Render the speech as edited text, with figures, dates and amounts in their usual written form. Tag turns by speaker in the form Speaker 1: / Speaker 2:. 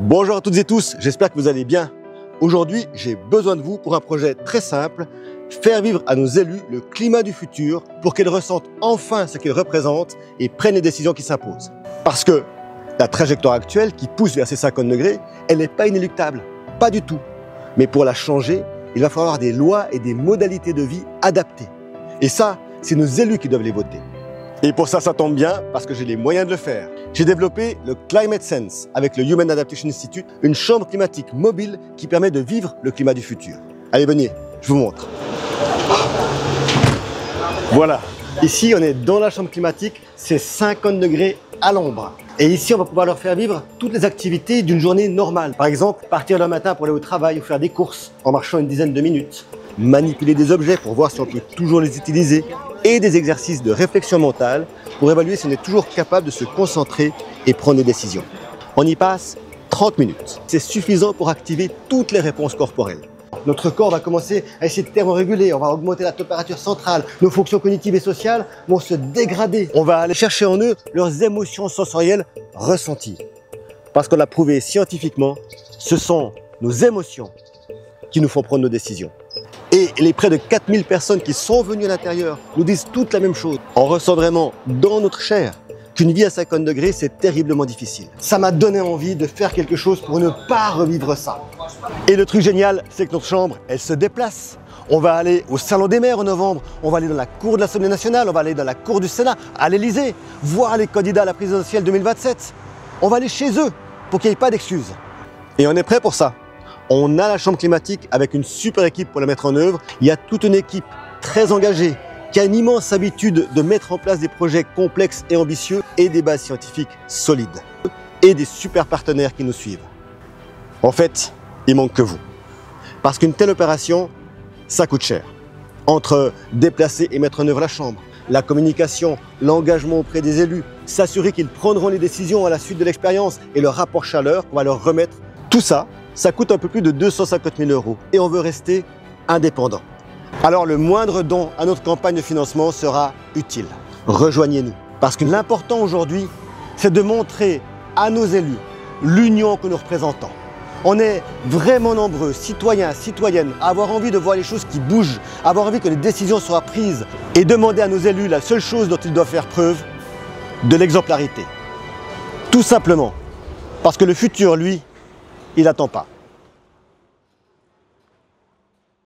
Speaker 1: Bonjour à toutes et tous, j'espère que vous allez bien. Aujourd'hui, j'ai besoin de vous pour un projet très simple, faire vivre à nos élus le climat du futur pour qu'ils ressentent enfin ce qu'ils représentent et prennent les décisions qui s'imposent. Parce que la trajectoire actuelle qui pousse vers ces 50 degrés, elle n'est pas inéluctable, pas du tout. Mais pour la changer, il va falloir des lois et des modalités de vie adaptées. Et ça, c'est nos élus qui doivent les voter. Et pour ça, ça tombe bien parce que j'ai les moyens de le faire. J'ai développé le Climate Sense avec le Human Adaptation Institute, une chambre climatique mobile qui permet de vivre le climat du futur. Allez, venez, je vous montre. Voilà, ici on est dans la chambre climatique, c'est 50 degrés à l'ombre. Et ici on va pouvoir leur faire vivre toutes les activités d'une journée normale. Par exemple, partir le matin pour aller au travail ou faire des courses en marchant une dizaine de minutes. Manipuler des objets pour voir si on peut toujours les utiliser. Et des exercices de réflexion mentale pour évaluer si on est toujours capable de se concentrer et prendre des décisions. On y passe 30 minutes. C'est suffisant pour activer toutes les réponses corporelles. Notre corps va commencer à essayer de thermoréguler, on va augmenter la température centrale, nos fonctions cognitives et sociales vont se dégrader. On va aller chercher en eux leurs émotions sensorielles ressenties. Parce qu'on l'a prouvé scientifiquement, ce sont nos émotions qui nous font prendre nos décisions. Et les près de 4000 personnes qui sont venues à l'intérieur nous disent toutes la même chose. On ressent vraiment dans notre chair qu'une vie à 50 degrés, c'est terriblement difficile. Ça m'a donné envie de faire quelque chose pour ne pas revivre ça. Et le truc génial, c'est que notre chambre, elle se déplace. On va aller au Salon des maires en novembre, on va aller dans la cour de l'Assemblée nationale, on va aller dans la cour du Sénat, à l'Élysée, voir les candidats à la présidentielle 2027. On va aller chez eux pour qu'il n'y ait pas d'excuses. Et on est prêt pour ça. On a la chambre climatique avec une super équipe pour la mettre en œuvre. Il y a toute une équipe très engagée qui a une immense habitude de mettre en place des projets complexes et ambitieux et des bases scientifiques solides. Et des super partenaires qui nous suivent. En fait, il manque que vous. Parce qu'une telle opération, ça coûte cher. Entre déplacer et mettre en œuvre la chambre, la communication, l'engagement auprès des élus, s'assurer qu'ils prendront les décisions à la suite de l'expérience et le rapport chaleur qu'on va leur remettre, tout ça, ça coûte un peu plus de 250 000 € et on veut rester indépendant. Alors le moindre don à notre campagne de financement sera utile. Rejoignez-nous. Parce que l'important aujourd'hui, c'est de montrer à nos élus l'union que nous représentons. On est vraiment nombreux, citoyens, citoyennes, à avoir envie de voir les choses qui bougent, à avoir envie que les décisions soient prises et demander à nos élus la seule chose dont ils doivent faire preuve, de l'exemplarité. Tout simplement parce que le futur, lui, il n'attend pas.